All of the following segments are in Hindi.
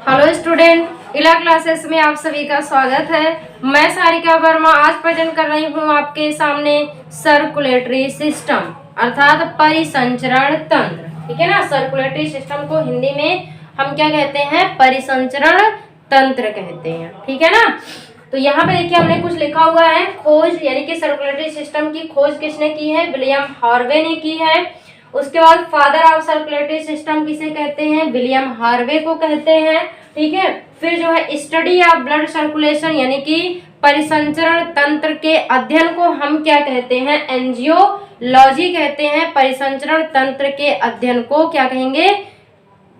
हेलो स्टूडेंट, इला क्लासेस में आप सभी का स्वागत है। मैं सारिका वर्मा आज प्रेजेंट कर रही हूँ आपके सामने सर्कुलेटरी सिस्टम अर्थात परिसंचरण तंत्र। ठीक है ना। सर्कुलेटरी सिस्टम को हिंदी में हम क्या कहते हैं? परिसंचरण तंत्र कहते हैं। ठीक है ना। तो यहाँ पे देखिए हमने कुछ लिखा हुआ है। खोज यानी कि सर्कुलेटरी सिस्टम की खोज किसने की है? विलियम हार्वे ने की है। उसके बाद फादर ऑफ सर्कुलेटरी सिस्टम किसे कहते हैं? विलियम हार्वे को कहते हैं। ठीक है। फिर जो है स्टडी ऑफ ब्लड सर्कुलेशन यानी कि परिसंचरण तंत्र के अध्ययन को हम क्या कहते हैं? एंजियोलॉजी कहते हैं। परिसंचरण तंत्र के अध्ययन को क्या कहेंगे?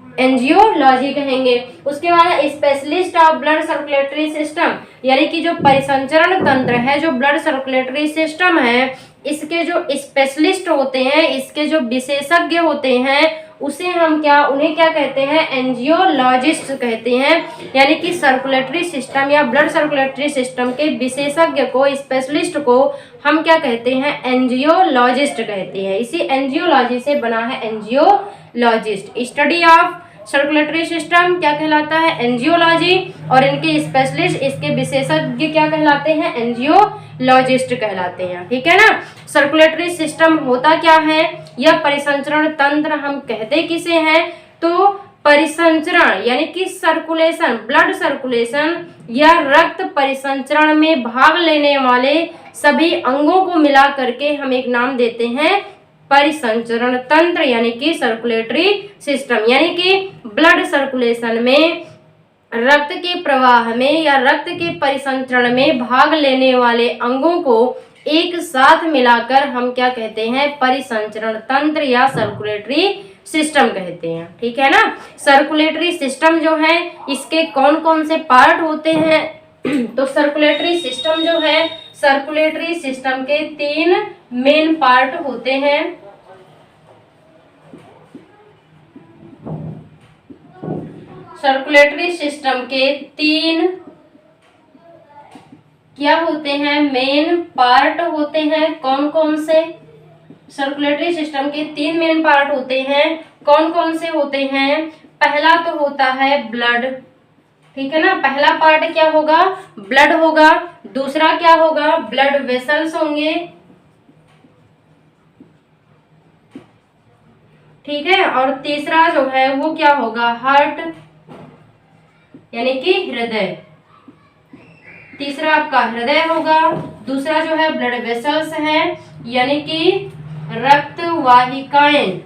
एंजियोलॉजी कहेंगे। उसके बाद specialist of blood circulatory system यानी कि जो परिसंचरण तंत्र है, जो ब्लड सर्कुलेटरी सिस्टम है, इसके जो स्पेशलिस्ट होते हैं, इसके जो विशेषज्ञ होते हैं, उन्हें क्या कहते हैं? एंजियोलॉजिस्ट कहते हैं। यानी कि सर्कुलेटरी सिस्टम या ब्लड सर्कुलेटरी सिस्टम के विशेषज्ञ को, स्पेशलिस्ट को हम क्या कहते हैं? एंजियोलॉजिस्ट कहते हैं। इसी एंजियोलॉजी से बना है एंजियोलॉजिस्ट। स्टडी ऑफ सर्कुलेटरी सिस्टम क्या कहलाता है? एंजियोलॉजी। और इनके स्पेशलिस्ट, इसके विशेषज्ञ क्या कहलाते हैं? एंजियोलॉजिस्ट कहलाते हैं। ठीक है ना। सर्कुलेटरी सिस्टम होता क्या है? यह परिसंचरण तंत्र हम कहते किसे हैं? तो परिसंचरण यानी कि सर्कुलेशन, ब्लड सर्कुलेशन या रक्त परिसंचरण में भाग लेने वाले सभी अंगों को मिला करके हम एक नाम देते हैं परिसंचरण तंत्र यानी कि सर्कुलेटरी सिस्टम। यानी कि ब्लड सर्कुलेशन में, रक्त के प्रवाह में या रक्त के परिसंचरण में भाग लेने वाले अंगों को एक साथ मिलाकर हम क्या कहते हैं? परिसंचरण तंत्र या सर्कुलेटरी सिस्टम कहते हैं। ठीक है ना। सर्कुलेटरी सिस्टम जो है, इसके कौन कौन से पार्ट होते हैं? तो सर्कुलेटरी सिस्टम जो है, सर्कुलेटरी सिस्टम के 3 मेन पार्ट होते हैं। सर्कुलेटरी सिस्टम के 3 क्या होते हैं? मेन पार्ट होते हैं। कौन कौन से? सर्कुलेटरी सिस्टम के 3 मेन पार्ट होते हैं। कौन कौन से होते हैं? पहला तो होता है ब्लड। ठीक है ना। पहला पार्ट क्या होगा? ब्लड होगा। दूसरा क्या होगा? ब्लड वेसल्स होंगे। ठीक है। और तीसरा जो है वो क्या होगा? हार्ट यानी कि हृदय। तीसरा आपका हृदय होगा। दूसरा जो है ब्लड वेसल्स है यानी कि रक्त वाहिकाएं।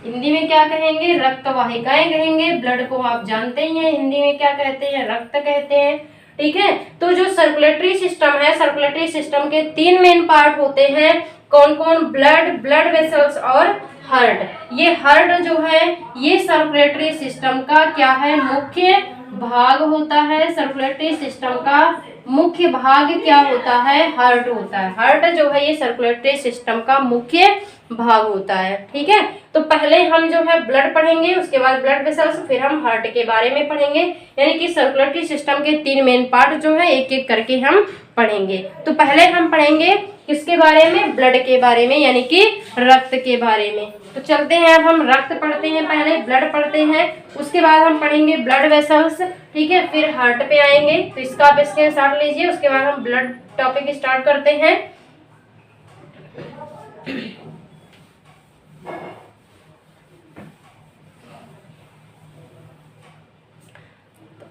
हिंदी में क्या कहेंगे? रक्त वाहिकाएं कहेंगे। ब्लड को आप जानते ही हैं, हिंदी में क्या कहते हैं? रक्त कहते हैं। ठीक है। तो जो सर्कुलेटरी सिस्टम है, सर्कुलेटरी सिस्टम के 3 मेन पार्ट होते हैं। कौन कौन? ब्लड, ब्लड वेसल्स और हार्ट। ये हार्ट जो है, ये सर्कुलेटरी सिस्टम का क्या है? मुख्य भाग होता है। सर्कुलेटरी सिस्टम का मुख्य भाग क्या होता है? हार्ट होता है। हार्ट जो है ये सर्कुलेटरी सिस्टम का मुख्य भाग होता है। ठीक है। तो पहले हम जो है ब्लड पढ़ेंगे, उसके बाद ब्लड वेसल्स, फिर हम हार्ट के बारे में पढ़ेंगे। यानी कि सर्कुलेटरी सिस्टम के 3 मेन पार्ट जो है एक एक करके हम पढ़ेंगे। तो पहले हम पढ़ेंगे किसके बारे में? ब्लड के बारे में यानी कि रक्त के बारे में। तो चलते हैं, अब हम रक्त पढ़ते हैं, पहले ब्लड पढ़ते हैं, उसके बाद हम पढ़ेंगे ब्लड वेसल्स। ठीक है। फिर हार्ट पे आएंगे। तो इसका आप स्क्रीनशॉट लीजिए, उसके बाद हम ब्लड टॉपिक स्टार्ट करते हैं।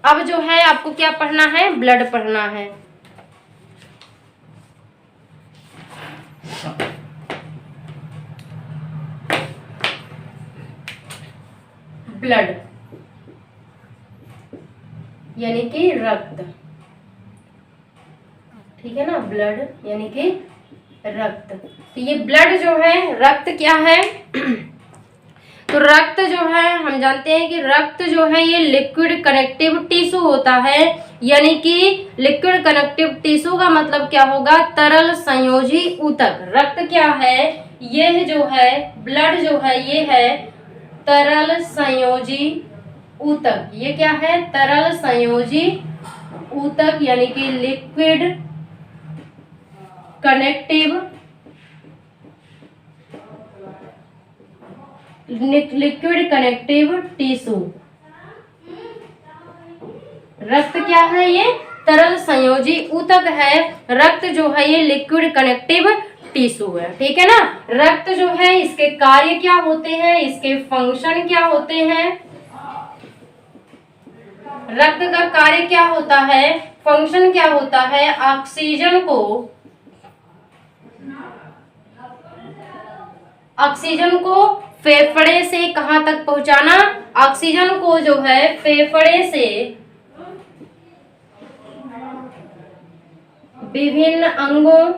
अब जो है आपको क्या पढ़ना है? ब्लड पढ़ना है। ब्लड यानी कि रक्त। ठीक है ना। ब्लड यानी कि रक्त। तो ये ब्लड जो है, रक्त क्या है? तो रक्त जो है, हम जानते हैं कि रक्त जो है ये लिक्विड कनेक्टिव टिश्यू होता है। यानी कि लिक्विड कनेक्टिव टिश्यू का मतलब क्या होगा? तरल संयोजी ऊतक। रक्त क्या है? ये जो है ब्लड जो है ये है तरल संयोजी ऊतक। ये क्या है? तरल संयोजी ऊतक यानी कि liquid connective liquid connective tissue. रक्त क्या है? ये तरल संयोजी ऊतक है। रक्त जो है ये लिक्विड कनेक्टिव टिश्यू है, ठीक है ना। रक्त जो है इसके कार्य क्या होते हैं, इसके फंक्शन क्या होते हैं? रक्त का कार्य क्या होता है, फंक्शन क्या होता है? ऑक्सीजन को फेफड़े से कहां तक पहुंचाना? ऑक्सीजन को जो है फेफड़े से विभिन्न अंगों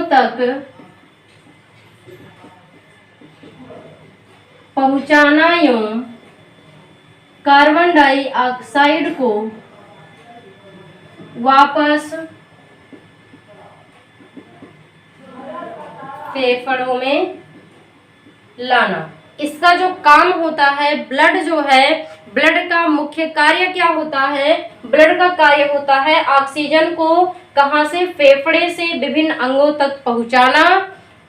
तक पहुंचाना एवं कार्बन डाइऑक्साइड को वापस फेफड़ों में लाना। इसका जो काम होता है, ब्लड जो है, ब्लड का मुख्य कार्य क्या होता है? ब्लड का कार्य होता है ऑक्सीजन को कहां से? फेफड़े से विभिन्न अंगों तक पहुंचाना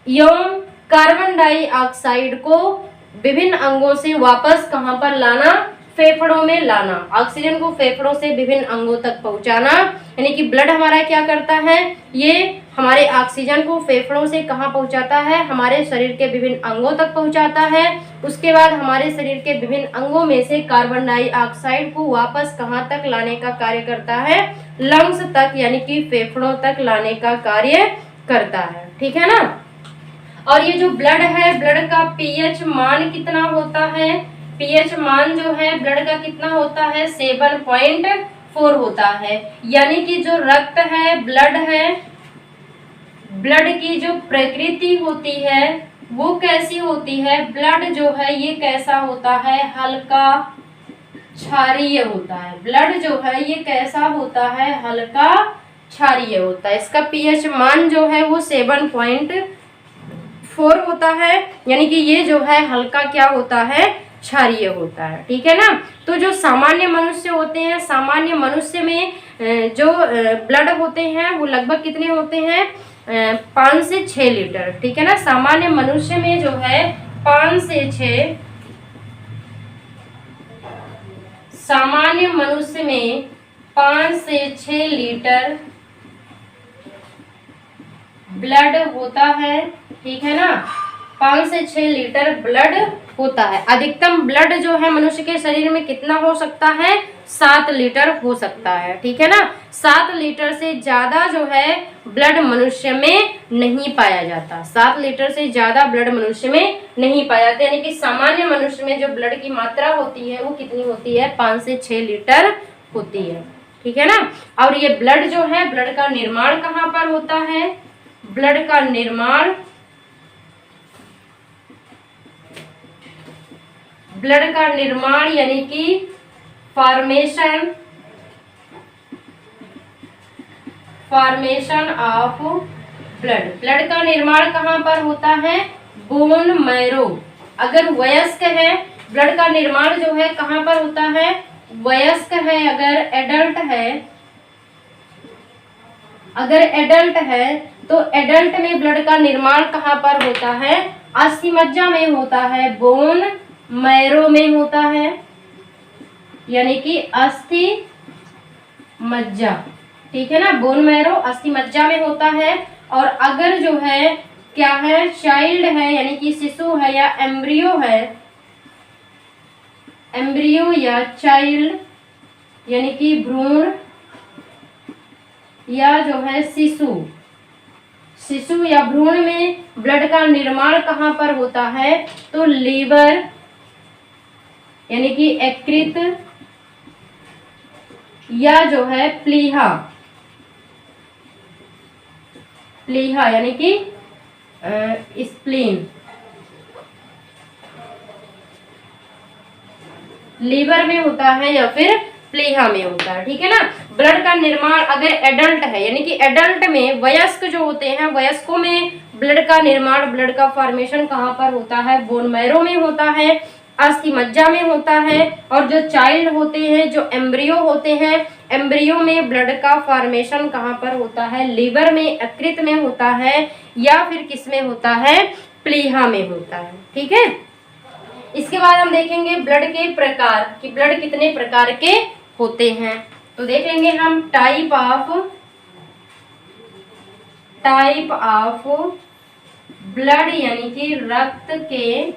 एवं कार्बन डाइऑक्साइड को विभिन्न अंगों से वापस कहां पर लाना? फेफड़ों में लाना। ऑक्सीजन को फेफड़ों से विभिन्न अंगों तक पहुंचाना, यानी कि ब्लड हमारा क्या करता है? ये हमारे ऑक्सीजन को फेफड़ों से कहां पहुंचाता है? हमारे शरीर के विभिन्न अंगों तक पहुंचाता है। उसके बाद हमारे शरीर के विभिन्न अंगों में से कार्बन डाइऑक्साइड को वापस कहां तक लाने का कार्य करता है? लंग्स तक, यानी कि फेफड़ों तक लाने का कार्य करता है, ठीक है ना। और ये जो ब्लड है, ब्लड का पीएच मान कितना होता है? पीएच मान जो है ब्लड का कितना होता है? 7.4 होता है। यानी कि जो रक्त है, ब्लड है, ब्लड की जो प्रकृति होती है वो कैसी होती है? ब्लड जो है ये कैसा होता है? हल्का क्षारीय होता है। ब्लड जो है ये कैसा होता है? हल्का क्षारीय होता है। इसका पीएच मान जो है वो 7.4 होता है, यानी कि ये जो है हल्का क्या होता है? क्षारीय होता है, ठीक है ना। तो जो सामान्य मनुष्य होते हैं, सामान्य मनुष्य में जो ब्लड होते हैं वो लगभग कितने होते हैं? 5 से 6 लीटर, ठीक है ना। सामान्य मनुष्य में जो है 5 से 6, सामान्य मनुष्य में 5 से 6 लीटर ब्लड होता है, ठीक है ना। 5 से 6 लीटर ब्लड होता है। अधिकतम ब्लड जो है मनुष्य के शरीर में कितना हो सकता है? 7 लीटर हो सकता है, ठीक है ना। 7 लीटर से ज्यादा जो है ब्लड मनुष्य में नहीं पाया जाता। 7 लीटर से ज्यादा ब्लड मनुष्य में नहीं पाया जाता, यानी कि सामान्य मनुष्य में जो ब्लड की मात्रा होती है वो कितनी होती है? 5 से 6 लीटर होती है, ठीक है ना। और ये ब्लड जो है, ब्लड का निर्माण कहाँ पर होता है? ब्लड का निर्माण, ब्लड का निर्माण यानी कि फॉर्मेशन ऑफ ब्लड। ब्लड का निर्माण कहाँ पर होता है? Bone marrow. अगर वयस्क है, ब्लड का निर्माण जो है कहाँ पर होता है? वयस्क है, अगर एडल्ट है, अगर एडल्ट है तो एडल्ट में ब्लड का निर्माण कहाँ पर होता है? अस्थिमज्जा में होता है, बोन मैरो में होता है, यानी कि अस्थि मज्जा, ठीक है ना। बोन मैरो अस्थि मज्जा में होता है। और अगर जो है क्या है? चाइल्ड है, यानी कि शिशु है या एम्ब्रियो है, एम्ब्रियो या चाइल्ड यानी कि भ्रूण या जो है शिशु या भ्रूण में ब्लड का निर्माण कहाँ पर होता है? तो लीवर यानी कि यकृत या जो है प्लीहा यानी कि स्प्लीन, लीवर में होता है या फिर प्लीहा में होता है, ठीक है ना। ब्लड का निर्माण अगर एडल्ट है, यानी कि एडल्ट में वयस्क जो होते हैं, वयस्कों में ब्लड का निर्माण, ब्लड का फॉर्मेशन कहाँ पर होता है? बोन मैरो में होता है, अस्थि मज्जा में होता है। और जो चाइल्ड होते हैं, जो एम्ब्रियो होते हैं, एम्ब्रियो में ब्लड का फॉर्मेशन कहाँ पर होता है? लीवर में, यकृत में होता है या फिर किस में होता है? प्लीहा में होता है, ठीक है। इसके बाद हम देखेंगे ब्लड के प्रकार कि ब्लड कितने प्रकार के होते हैं। तो देख लेंगे हम टाइप ऑफ ब्लड यानी कि रक्त के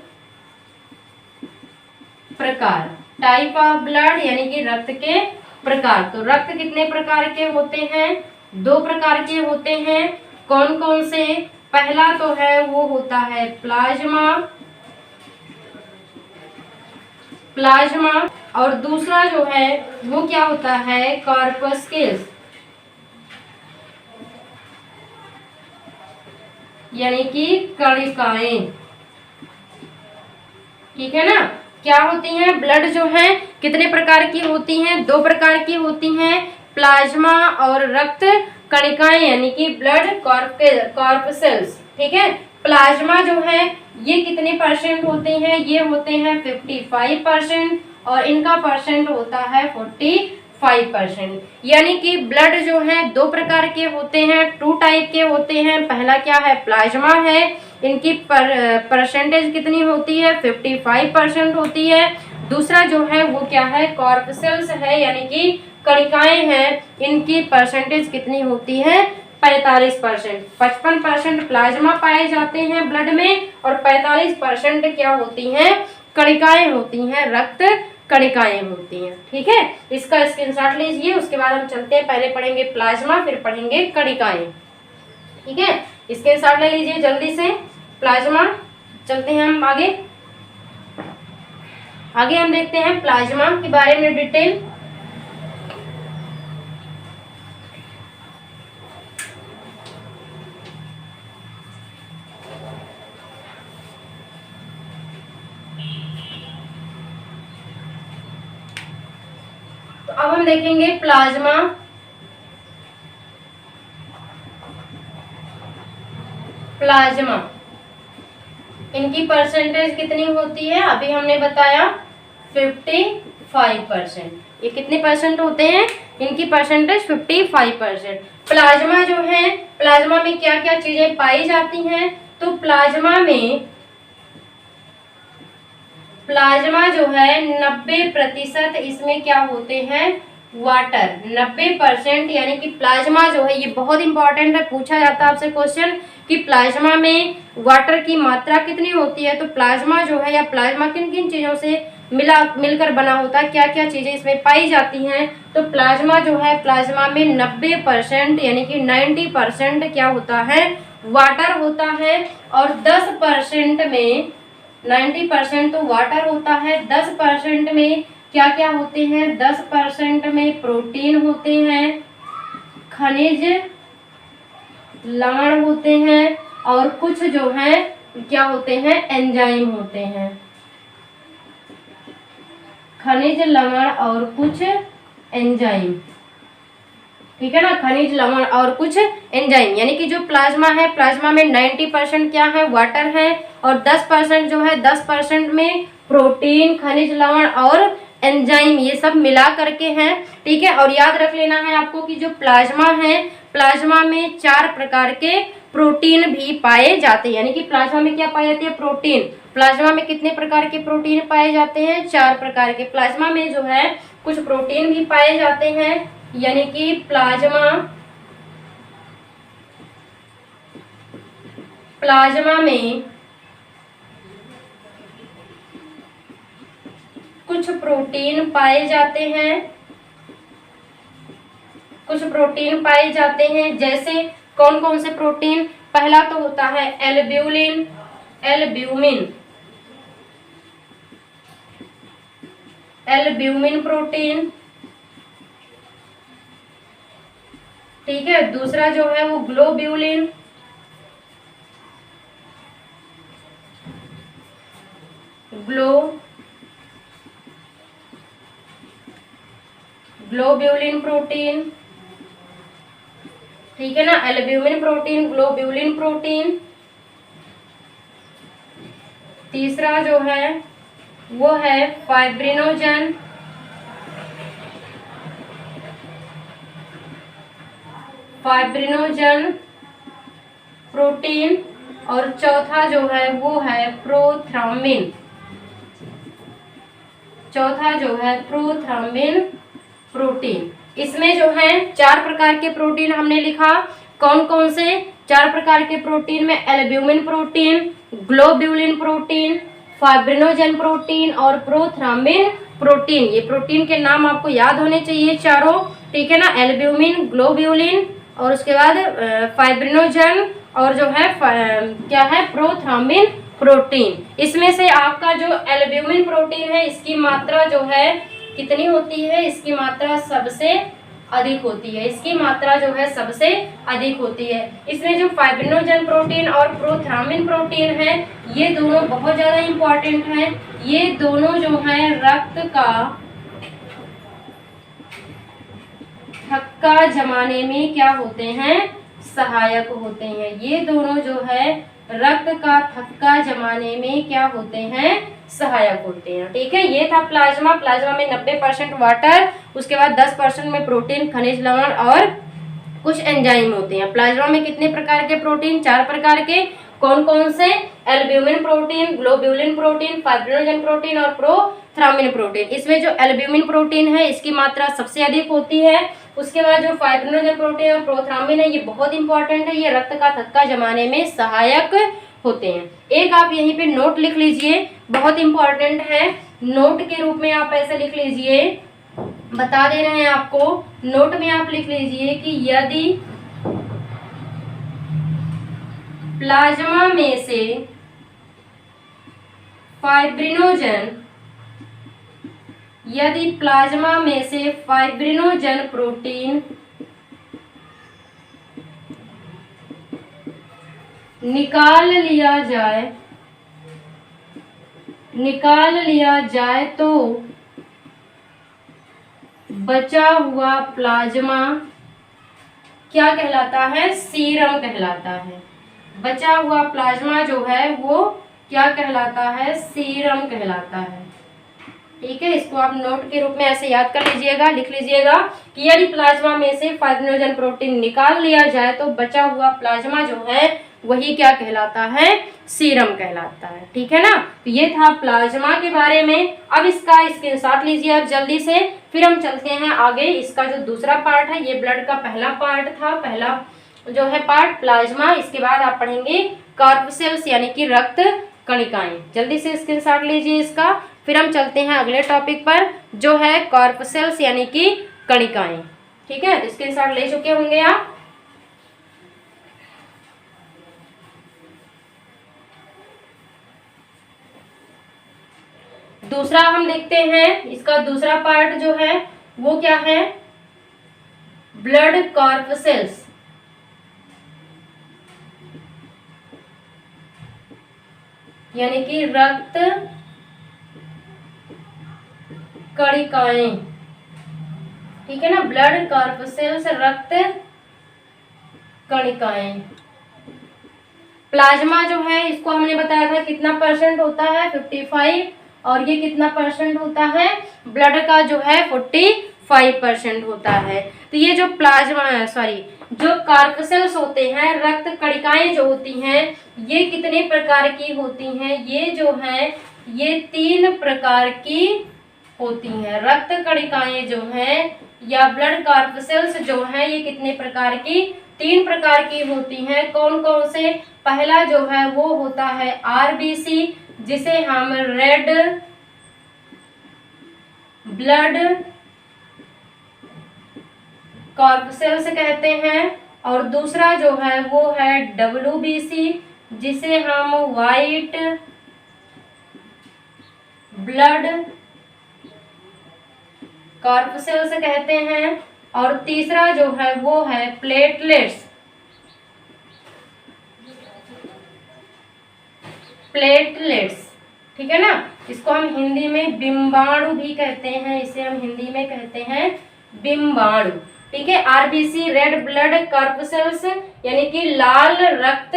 प्रकार। टाइप ऑफ ब्लड यानी कि रक्त के प्रकार। तो रक्त कितने प्रकार के होते हैं? 2 प्रकार के होते हैं। कौन कौन से? पहला तो है वो होता है प्लाज्मा और दूसरा जो है वो क्या होता है? कॉर्पस्कल्स यानी कि कणिकाएं। ठीक है ना? क्या होती हैं? ब्लड जो है कितने प्रकार की होती हैं? 2 प्रकार की होती हैं, प्लाज्मा और रक्त कणिकाएं यानी कि ब्लड कॉर्पसेल्स। ठीक है। प्लाज्मा जो है ये कितने परसेंट होते हैं? ये होते हैं 55% और इनका परसेंट होता है 45%। यानी कि ब्लड जो है 2 प्रकार के होते हैं, 2 टाइप के होते हैं। पहला क्या है? प्लाज्मा है, इनकी परसेंटेज कितनी होती है? 55% होती है। दूसरा जो है वो क्या है? कॉर्पसेल्स है यानी कि कणिकाएं हैं, इनकी परसेंटेज कितनी होती है? 45%। 55% प्लाज्मा पाए जाते हैं ब्लड में और 45% क्या होती हैं? कणिकाएं होती हैं, रक्त कणिकाएं होती हैं। ठीक है, इसका स्क्रीनशॉट लीजिए। उसके बाद हम चलते हैं, पहले पढ़ेंगे प्लाज्मा फिर पढ़ेंगे कणिकाएं। ठीक है, स्क्रीनशॉट ले लीजिए जल्दी से। प्लाज्मा, चलते हैं हम आगे हम देखते हैं प्लाज्मा के बारे में डिटेल। तो अब हम देखेंगे प्लाज्मा। इनकी परसेंटेज कितनी होती है? अभी हमने बताया 55%। ये कितने परसेंट होते हैं? इनकी परसेंटेज 55%। प्लाज्मा जो है, प्लाज्मा में क्या क्या चीजें पाई जाती हैं? तो प्लाज्मा जो है 90% इसमें क्या होते हैं? वाटर। 90% यानी कि प्लाज्मा जो है, ये बहुत इंपॉर्टेंट है, पूछा जाता है आपसे क्वेश्चन कि प्लाज्मा में वाटर की मात्रा कितनी होती है। तो प्लाज्मा जो है या प्लाज्मा किन किन चीजों से मिलकर बना होता है, क्या क्या चीजें इसमें पाई जाती हैं? तो प्लाज्मा जो है, प्लाज्मा में 90% यानी कि 90% क्या होता है? वाटर होता है। और 10% में 90% तो वाटर होता है, 10% में क्या क्या होते हैं? 10% में प्रोटीन होते हैं, खनिज लवण होते हैं और कुछ जो है क्या होते हैं? एंजाइम होते हैं। खनिज लवण और कुछ एंजाइम। ठीक है ना? खनिज लवण और कुछ एंजाइम। यानी कि जो प्लाज्मा है, प्लाज्मा में 90% क्या है? वाटर है और 10% जो है, 10% में प्रोटीन, खनिज लवण और एंजाइम, ये सब मिला करके हैं। ठीक है, और याद रख लेना है आपको कि जो प्लाज्मा है, प्लाज्मा में 4 प्रकार के प्रोटीन भी पाए जाते हैं। यानी कि प्लाज्मा में क्या पाए जाते हैं? प्रोटीन। प्लाज्मा में कितने प्रकार के प्रोटीन पाए जाते हैं? 4 प्रकार के। प्लाज्मा में जो है कुछ प्रोटीन भी पाए जाते हैं, यानी कि प्लाज्मा में कुछ प्रोटीन पाए जाते हैं। जैसे कौन कौन से प्रोटीन? पहला तो होता है एल्ब्यूमिन प्रोटीन। ठीक है, दूसरा जो है वो ग्लोब्यूलिन। Globulin protein. ठीक है ना? Albumin protein, globulin protein. तीसरा जो है वो है फाइब्रिनोजन प्रोटीन। और चौथा जो है वो है प्रोथ्रोम्बिन। चौथा जो है प्रोथ्रम्बिन प्रोटीन। इसमें जो है 4 प्रकार के प्रोटीन हमने लिखा। कौन कौन से 4 प्रकार के प्रोटीन में? Albumin protein, globulin protein, fibrinogen protein और प्रोथ्रम्बिन प्रोटीन। ये प्रोटीन के नाम आपको याद होने चाहिए चारों, ठीक है ना। एल्ब्यूमिन, ग्लोब्यूलिन और उसके बाद फाइब्रिनोजन और जो है क्या है, प्रोथ्रम्बिन प्रोटीन। इसमें से आपका जो एल्ब्यूमिन प्रोटीन है इसकी मात्रा जो है कितनी होती है? इसकी मात्रा सबसे अधिक होती है। इसकी मात्रा जो है सबसे अधिक होती है। इसमें जो फाइब्रिनोजन प्रोटीन और प्रोथ्रम्बिन प्रोटीन है ये दोनों बहुत ज्यादा इंपॉर्टेंट है। ये दोनों जो है रक्त का थक्का जमाने में क्या होते हैं? सहायक होते हैं। ये दोनों जो है रक्त का थक्का जमाने में क्या होते हैं? सहायक होते हैं, ठीक है। ये था प्लाज्मा। प्लाज्मा में 90% वाटर, उसके बाद 10% में प्रोटीन, खनिज लवण और कुछ एंजाइम होते हैं। प्लाज्मा में कितने प्रकार के प्रोटीन? 4 प्रकार के। कौन कौन से? Albumin protein, globulin protein, fibrinogen protein और प्रोथ्रम्बिन प्रोटीन। इसमें जो एल्ब्यूमिन प्रोटीन है इसकी मात्रा सबसे अधिक होती है। उसके बाद जो फाइब्रिनोजन प्रोटीन और प्रोथ्रम्बिन है ये बहुत इंपॉर्टेंट है। ये रक्त का थक्का जमाने में सहायक होते हैं। एक आप यहीं पे नोट लिख लीजिए, बहुत इंपॉर्टेंट है। नोट के रूप में आप ऐसे लिख लीजिए, बता दे रहे हैं आपको। नोट में आप लिख लीजिए कि यदि प्लाज्मा में से फाइब्रिनोजन प्रोटीन निकाल लिया जाए तो बचा हुआ प्लाज्मा क्या कहलाता है? सीरम कहलाता है। बचा हुआ प्लाज्मा जो है वो क्या कहलाता है? सीरम कहलाता है, ठीक है। इसको आप नोट के रूप में ऐसे याद कर लीजिएगा, लिख लीजिएगा कि यदि प्लाज्मा में से फाइब्रिनोजन प्रोटीन निकाल लिया जाए तो बचा हुआ प्लाज्मा जो है वही क्या कहलाता है? सीरम कहलाता है, ठीक है ना। तो ये था प्लाज्मा के बारे में। अब इसका स्क्रीनशॉट लीजिए आप जल्दी से, फिर हम चलते हैं आगे। इसका जो दूसरा पार्ट है, ये ब्लड का पहला पार्ट था, पहला जो है पार्ट प्लाज्मा। इसके बाद आप पढ़ेंगे कॉर्पसेल्स यानी कि रक्त कणिकाएं। जल्दी से स्क्रीनशॉट लीजिए इसका, फिर हम चलते हैं अगले टॉपिक पर जो है कॉर्पसेल्स यानी कि कणिकाएं, ठीक है। तो स्क्रीनशॉट ले चुके होंगे आप। दूसरा हम देखते हैं, इसका दूसरा पार्ट जो है वो क्या है? ब्लड कॉर्पसेल्स यानी कि रक्त कणिकाएं, ठीक है ना। ब्लड कॉर्पसेल्स रक्त कणिकाएं। प्लाज्मा जो है इसको हमने बताया था कितना परसेंट होता है? 55। और ये कितना परसेंट होता है? ब्लड का जो है 45% होता है। तो ये जो प्लाज्मा जो कॉर्पसेल्स होते हैं, रक्त कणिकाएं जो होती हैं, ये कितने प्रकार की होती हैं? ये जो है ये 3 प्रकार की होती हैं। रक्त कणिकाएं जो हैं या ब्लड कॉर्पसेल्स जो हैं ये कितने प्रकार की? 3 प्रकार की होती हैं। कौन कौन से? पहला जो है वो होता है आरबीसी, जिसे हम रेड ब्लड कॉर्पसेल्स कहते हैं। और दूसरा जो है वो है डब्ल्यूबीसी, जिसे हम वाइट ब्लड कॉर्पसेल्स कहते हैं। और तीसरा जो है वो है प्लेटलेट्स, ठीक है ना। इसको हम हिंदी में बिंबाणु भी कहते हैं, इसे हम हिंदी में कहते हैं बिंबाणु, ठीक है। आरबीसी रेड ब्लड कॉर्पसेल्स यानी कि लाल रक्त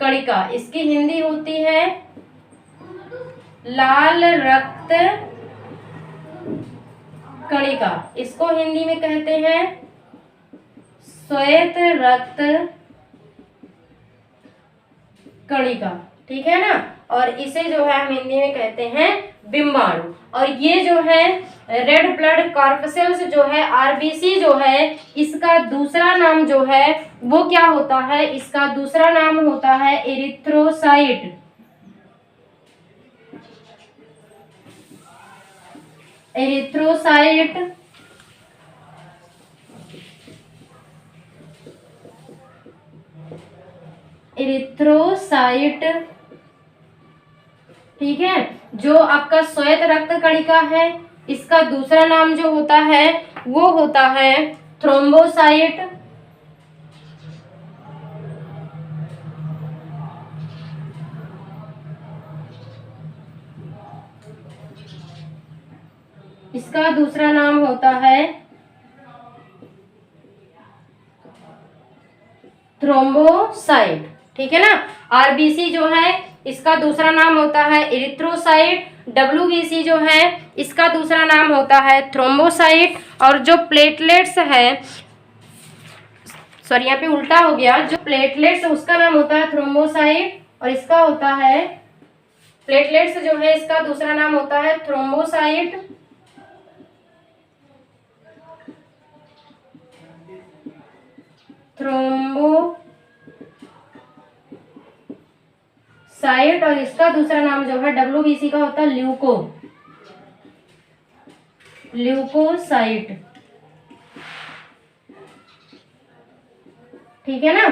कणिका, इसकी हिंदी होती है लाल रक्त कणिका। इसको हिंदी में कहते हैं श्वेत रक्त कणिका, ठीक है ना। और इसे जो है हम हिंदी में कहते हैं बिम्बाणु। और ये जो है रेड ब्लड कॉर्पसेल्स जो है आरबीसी जो है, इसका दूसरा नाम जो है वो क्या होता है, इसका दूसरा नाम होता है एरिथ्रोसाइट। एरिथ्रोसाइट एरिथ्रोसाइट ठीक है। जो आपका श्वेत रक्त कणिका है, इसका दूसरा नाम जो होता है वो होता है थ्रोम्बोसाइट। इसका दूसरा नाम होता है थ्रोम्बोसाइट। ठीक है ना। आरबीसी जो है इसका दूसरा नाम होता है एरिथ्रोसाइट, डब्ल्यूबीसी जो है इसका दूसरा नाम होता है थ्रोम्बोसाइट, और जो प्लेटलेट्स है, सॉरी यहाँ पे उल्टा हो गया, जो प्लेटलेट्स उसका नाम होता है थ्रोम्बोसाइट और इसका होता है, प्लेटलेट्स जो है इसका दूसरा नाम होता है थ्रोम्बोसाइट। थ्रोम्बोसाइट और इसका दूसरा नाम जो है डब्ल्यूबीसी का होता है ल्यूकोसाइट। ठीक है ना।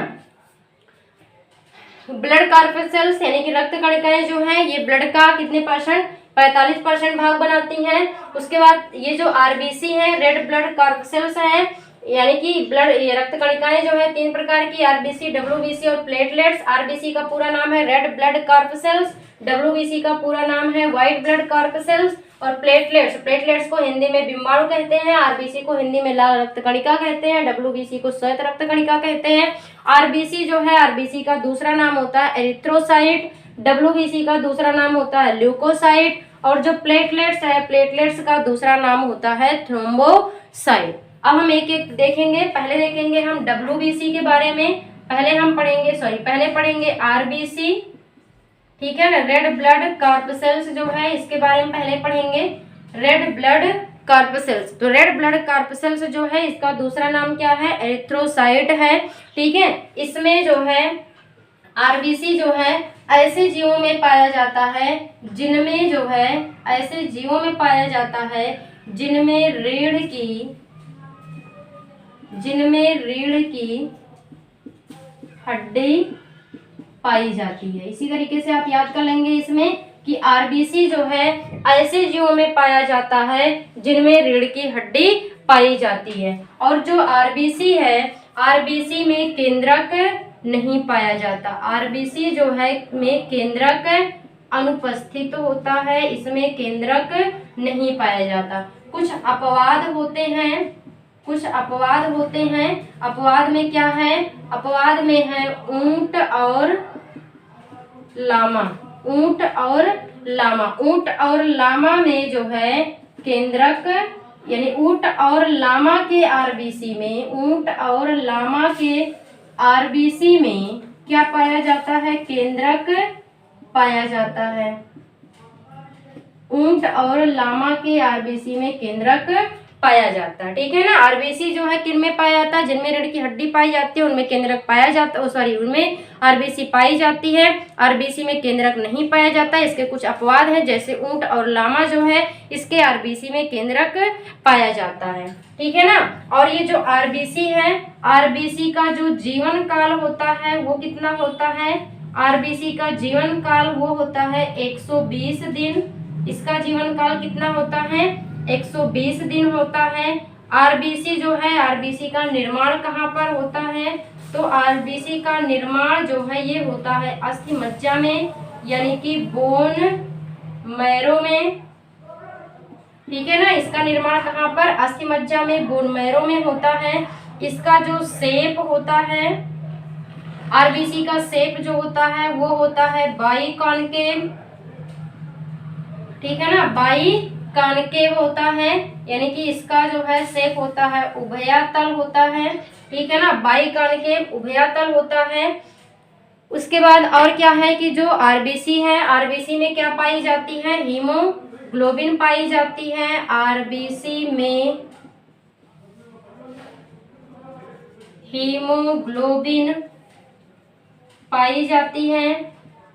ब्लड कॉर्पसेल्स यानी कि रक्त कणिकाएं जो है ये ब्लड का कितने परसेंट, 45% भाग बनाती हैं। उसके बाद ये जो आरबीसी है, रेड ब्लड कॉर्पसेल्स है, यानी कि ब्लड रक्त कणिकाएं जो है 3 प्रकार की, आरबीसी, डब्ल्यूबीसी और प्लेटलेट्स। आरबीसी का पूरा नाम है रेड ब्लड कॉर्पसेल्स, डब्ल्यूबीसी का पूरा नाम है व्हाइट ब्लड कॉर्पसेल्स, और प्लेटलेट्स को हिंदी में बिम्बाणु कहते हैं, आरबीसी को हिंदी में लाल रक्त कणिका कहते हैं, डब्ल्यूबीसी को श्वेत रक्त कणिका कहते हैं। आरबीसी जो है, आरबीसी का दूसरा नाम होता है एरिथ्रोसाइट, डब्ल्यूबीसी का दूसरा नाम होता है ल्यूकोसाइट, और जो प्लेटलेट्स है, प्लेटलेट्स का दूसरा नाम होता है थ्रोम्बोसाइट। अब हम एक एक देखेंगे। पहले देखेंगे हम डब्ल्यूबीसी के बारे में, पहले पढ़ेंगे आरबीसी। ठीक है ना। रेड ब्लड कॉर्पसेल्स जो है इसके बारे में पहले पढ़ेंगे, रेड ब्लड कॉर्पसेल्स। तो रेड ब्लड कॉर्पसेल्स जो है इसका दूसरा नाम क्या है, एरिथ्रोसाइट है। ठीक है। इसमें जो है आरबीसी जो है ऐसे जीवों में पाया जाता है जिनमें जो है, ऐसे जीवों में पाया जाता है जिनमें रीढ़ की हड्डी पाई जाती है। इसी तरीके से आप याद कर लेंगे इसमें कि आरबीसी जो है ऐसे जीवों में पाया जाता है जिनमें रीढ़ की हड्डी पाई जाती है, और जो आरबीसी है, आरबीसी में केंद्रक नहीं पाया जाता। आरबीसी जो है में केंद्रक अनुपस्थित होता है, इसमें केंद्रक नहीं पाया जाता। कुछ अपवाद होते हैं, अपवाद में क्या है, अपवाद में है ऊंट और लामा। ऊंट और लामा में जो है केंद्रक, यानी ऊंट और लामा के आरबीसी में क्या पाया जाता है, केंद्रक पाया जाता है। ऊंट और लामा के आरबीसी में केंद्रक पाया जाता है। ठीक है ना। आरबीसी जो है किन में पाया जाता है, जिनमें रीढ़ की हड्डी पाई जाती है उनमें केंद्रक पाया जाता है, उनमें आरबीसी पाई जाती है। आरबीसी में केंद्रक नहीं पाया जाता। इसके कुछ अपवाद हैं, जैसे ऊंट और लामा जो है इसके आरबीसी में केंद्रक पाया जाता है। ठीक है ना। और ये जो आरबीसी है, आरबीसी का जो जीवन काल होता है वो कितना होता है, आरबीसी का जीवन काल वो होता है 120 दिन। इसका जीवन काल कितना होता है, 120 दिन होता है। आरबीसी जो है, आरबीसी का निर्माण कहाँ पर होता है, तो आरबीसी का निर्माण जो है ये होता है अस्थि मज्जा में, यानी कि बोन मैरो में। ठीक है ना। इसका निर्माण कहाँ पर, अस्थि मज्जा में, बोन मैरो में होता है। इसका जो शेप होता है, आरबीसी का शेप जो होता है वो होता है बाई कॉनकेव। ठीक है ना। बाई कॉनकेव होता है, यानी कि इसका जो है शेप होता है उभयतल होता है। ठीक है ना। बाई कॉनकेव उभयतल होता है। उसके बाद और क्या है कि जो आरबीसी है, आरबीसी में क्या पाई जाती है, हीमोग्लोबिन पाई जाती है। आरबीसी में हीमोग्लोबिन पाई जाती है,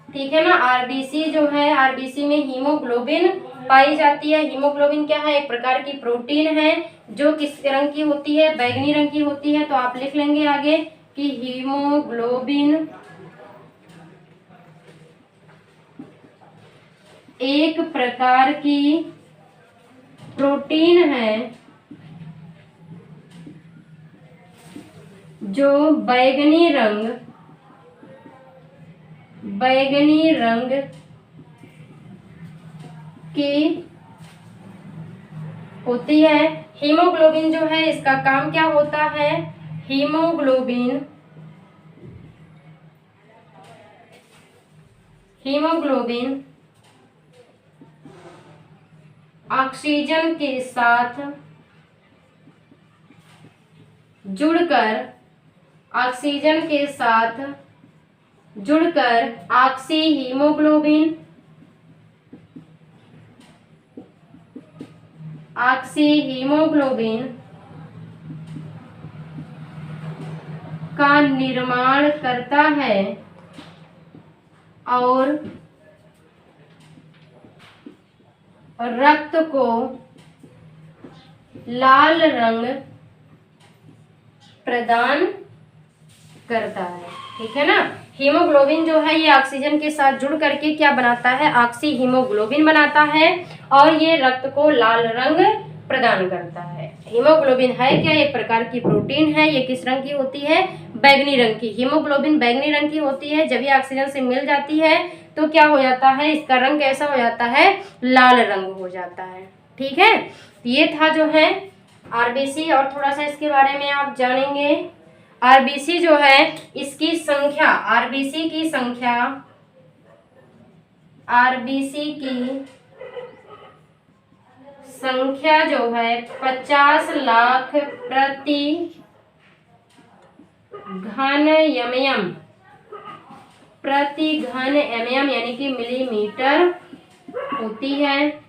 ठीक है ना। आरबीसी जो है, आरबीसी में हीमोग्लोबिन पाई जाती है। हीमोग्लोबिन क्या है, एक प्रकार की प्रोटीन है जो किस रंग की होती है, बैंगनी रंग की होती है। तो आप लिख लेंगे आगे कि हीमोग्लोबिन एक प्रकार की प्रोटीन है जो बैंगनी रंग की होती है। हीमोग्लोबिन जो है इसका काम क्या होता है, हीमोग्लोबिन ऑक्सीजन के साथ जुड़कर ऑक्सी हीमोग्लोबिन का निर्माण करता है और रक्त को लाल रंग प्रदान करता है, ठीक है ना। हीमोग्लोबिन जो है ये ऑक्सीजन के साथ जुड़ करके क्या बनाता है, ऑक्सी हीमोग्लोबिन बनाता है और ये रक्त को लाल रंग प्रदान करता है। हीमोग्लोबिन है क्या, एक प्रकार की प्रोटीन है। ये किस रंग की होती है, बैंगनी रंग की। हीमोग्लोबिन बैंगनी रंग की होती है। जब ये ऑक्सीजन से मिल जाती है तो क्या हो जाता है, इसका रंग कैसा हो जाता है, लाल रंग हो जाता है, ठीक है। ये था जो है आरबीसी। और थोड़ा सा इसके बारे में आप जानेंगे। आरबीसी जो है इसकी संख्या, आरबीसी की संख्या जो है 50 लाख प्रति घन mm यानी कि मिलीमीटर होती है।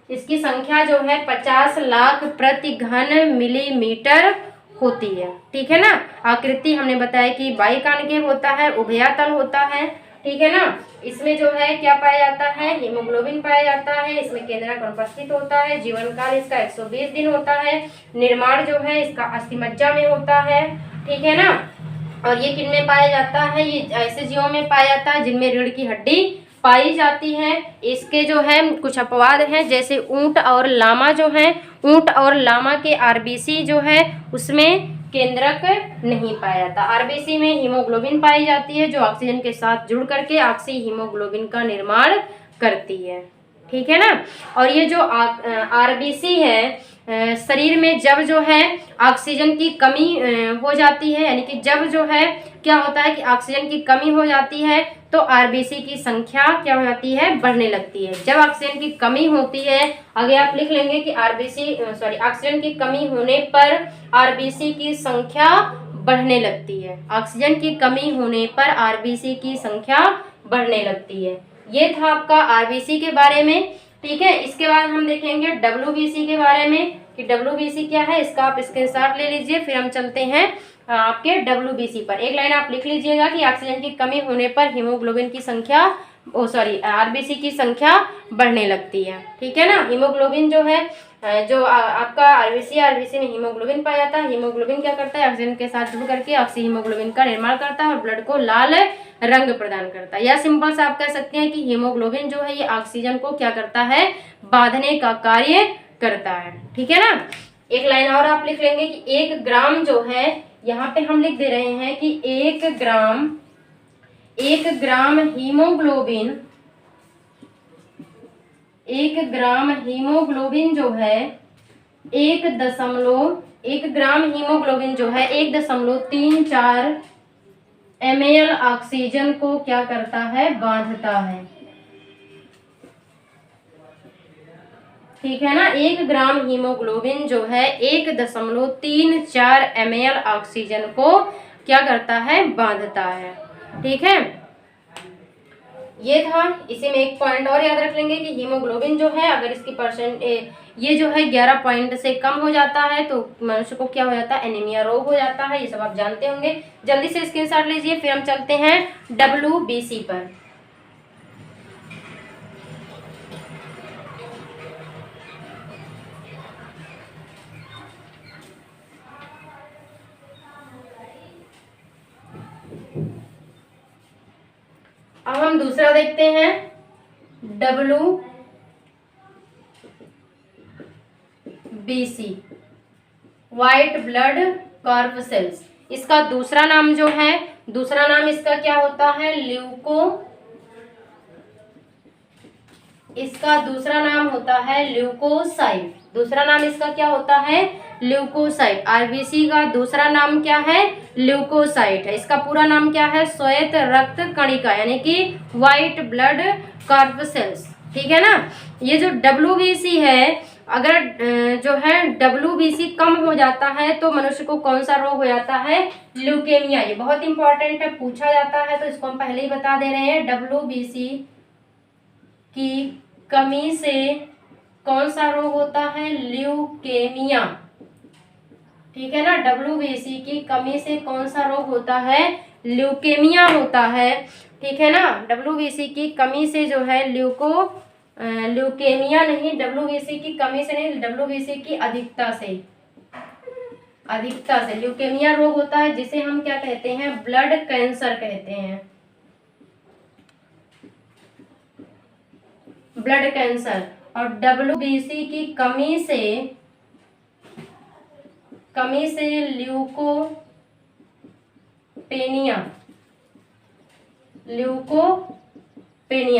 इसकी संख्या जो है 50 लाख प्रति घन मिलीमीटर होती है, ठीक है ना। आकृति हमने बताया कि बाइकानकेव होता है, उभयतल होता है, ठीक है ना। इसमें जो है क्या पाया जाता है, हीमोग्लोबिन पाया जाता है। इसमें केंद्रक अनुपस्थित होता है। जीवन काल इसका 120 दिन होता है। निर्माण जो है इसका अस्थिमज्जा में होता है, ठीक है ना। और ये किन में पाया जाता है, ये ऐसे जीवों में पाया जाता है जिनमें रीढ़ की हड्डी पाई जाती है। इसके जो है कुछ अपवाद हैं, जैसे ऊंट और लामा जो है, ऊंट और लामा के आरबीसी जो है उसमें केंद्रक नहीं पाया जाता। आरबीसी में हीमोग्लोबिन पाई जाती है जो ऑक्सीजन के साथ जुड़ करके ऑक्सी हीमोग्लोबिन का निर्माण करती है, ठीक है ना। और ये जो आरबीसी है शरीर में जब जो है ऑक्सीजन की कमी हो जाती है, यानी कि जब जो है क्या होता है कि ऑक्सीजन की कमी हो जाती है तो आरबीसी की संख्या क्या हो जाती है, बढ़ने लगती है। जब ऑक्सीजन की कमी होती है, आगे आप लिख लेंगे कि ऑक्सीजन की कमी होने पर आरबीसी की संख्या बढ़ने लगती है। ऑक्सीजन की कमी होने पर आरबीसी की संख्या बढ़ने लगती है। ये था आपका आरबीसी के बारे में, ठीक है। इसके बाद हम देखेंगे डब्ल्यूबीसी के बारे में कि डब्ल्यूबीसी क्या है, इसका आप स्क्रीनशॉट ले लीजिए। फिर हम चलते हैं आपके डब्ल्यूबीसी पर। एक लाइन आप लिख लीजिएगा कि ऑक्सीजन की कमी होने पर हीमोग्लोबिन की संख्या आरबीसी की संख्या बढ़ने लगती है, ठीक है ना। हीमोग्लोबिन जो है जो आपका आरबीसी में हीमोग्लोबिन पाया जाता है। हीमोग्लोबिन क्या करता है, ऑक्सीजन के साथ जुड़ करके ऑक्सी हीमोग्लोबिन का निर्माण करता है और ब्लड को लाल रंग प्रदान करता है। या सिंपल से आप कह सकते हैं कि हीमोग्लोबिन जो है ये ऑक्सीजन को क्या करता है, बांधने का कार्य करता है, ठीक है ना। एक लाइन और आप लिख लेंगे कि 1 ग्राम जो है, यहाँ पे हम लिख दे रहे हैं कि 1 ग्राम हीमोग्लोबिन जो है 1 ग्राम हीमोग्लोबिन जो है 1.34 ml ऑक्सीजन को क्या करता है, बांधता है, ठीक है ना। 1 ग्राम हीमोग्लोबिन जो है 1.34 ml ऑक्सीजन को क्या करता है, बांधता है। ठीक है, ये था। इसी में एक पॉइंट और याद रख लेंगे कि हीमोग्लोबिन जो है अगर इसकी परसेंट ये जो है 11 पॉइंट से कम हो जाता है तो मनुष्य को क्या हो जाता है, एनीमिया रोग हो जाता है। ये सब आप जानते होंगे। जल्दी से स्क्रीनशॉट लीजिए, फिर हम चलते हैं WBC पर। अब हम दूसरा देखते हैं WBC, व्हाइट ब्लड कॉर्पसेल्स। इसका दूसरा नाम जो है, दूसरा नाम इसका क्या होता है, इसका दूसरा नाम होता है ल्यूकोसाइट। दूसरा नाम इसका क्या होता है, ल्यूकोसाइट। आरबीसी का दूसरा नाम क्या है, ल्यूकोसाइट है। इसका पूरा नाम क्या है, श्वेत रक्त कणिका, यानी कि व्हाइट ब्लड कॉर्पसेल्स। ठीक है ना। ये जो WBC है, अगर जो है WBC कम हो जाता है तो मनुष्य को कौन सा रोग हो जाता है, ल्यूकेमिया। ये बहुत इंपॉर्टेंट है, पूछा जाता है तो इसको हम पहले ही बता दे रहे हैं। WBC की कमी से कौन सा रोग होता है, ल्यूकेमिया। ठीक है ना। WBC की कमी से कौन सा रोग होता है, ल्यूकेमिया होता है। ठीक है ना। WBC की कमी से जो है ल्यूकेमिया नहीं, WBC की कमी से नहीं, WBC की अधिकता से ल्यूकेमिया रोग होता है, जिसे हम क्या कहते हैं, ब्लड कैंसर कहते हैं, ब्लड कैंसर। और WBC की कमी से ल्यूकोपेनिया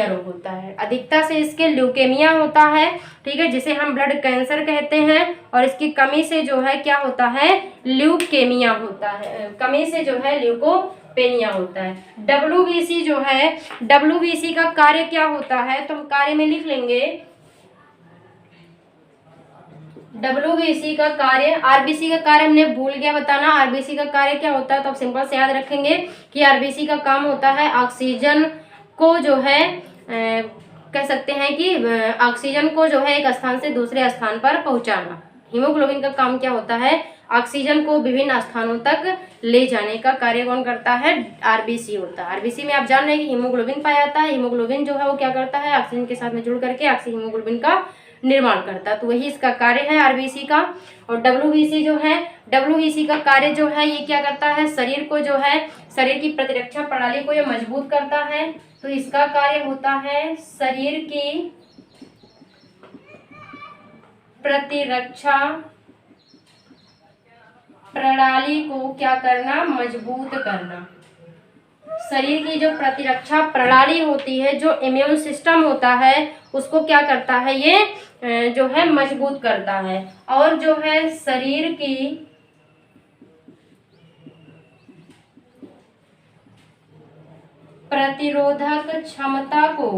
रोग होता है। अधिकता से इसके ल्यूकेमिया होता है, ठीक है, जिसे हम ब्लड कैंसर कहते हैं। और इसकी कमी से जो है क्या होता है, ल्यूकेमिया होता है। कमी से जो है ल्यूकोपेनिया होता है। WBC जो है, WBC का कार्य क्या होता है, तो हम कार्य में लिख लेंगे WBC का कार्य। RBC का कार्य हमने भूल गया बताना। RBC का कार्य क्या होता है, तो आप सिंपल से याद रखेंगे कि RBC का काम होता है ऑक्सीजन को जो है कह सकते हैं कि ऑक्सीजन को जो है एक स्थान से दूसरे स्थान पर पहुंचाना। हीमोग्लोबिन का काम क्या होता है, ऑक्सीजन को विभिन्न स्थानों तक ले जाने का कार्य कौन करता है, RBC होता है। RBC में आप जान रहे हैं कि हीमोग्लोबिन पाया जाता है। हीमोग्लोबिन जो है वो क्या करता है, ऑक्सीजन के साथ में जुड़ करके ऑक्सी हीमोग्लोबिन का निर्माण करता है। तो वही इसका कार्य है RBC का। और WBC जो है, WBC का कार्य जो है ये क्या करता है, शरीर को जो है, शरीर की प्रतिरक्षा प्रणाली को ये मजबूत करता है। तो इसका कार्य होता है शरीर की प्रतिरक्षा प्रणाली को क्या करना, मजबूत करना। शरीर की जो प्रतिरक्षा प्रणाली होती है, जो इम्यून सिस्टम होता है, उसको क्या करता है, ये जो है मजबूत करता है। और जो है शरीर की प्रतिरोधक क्षमता को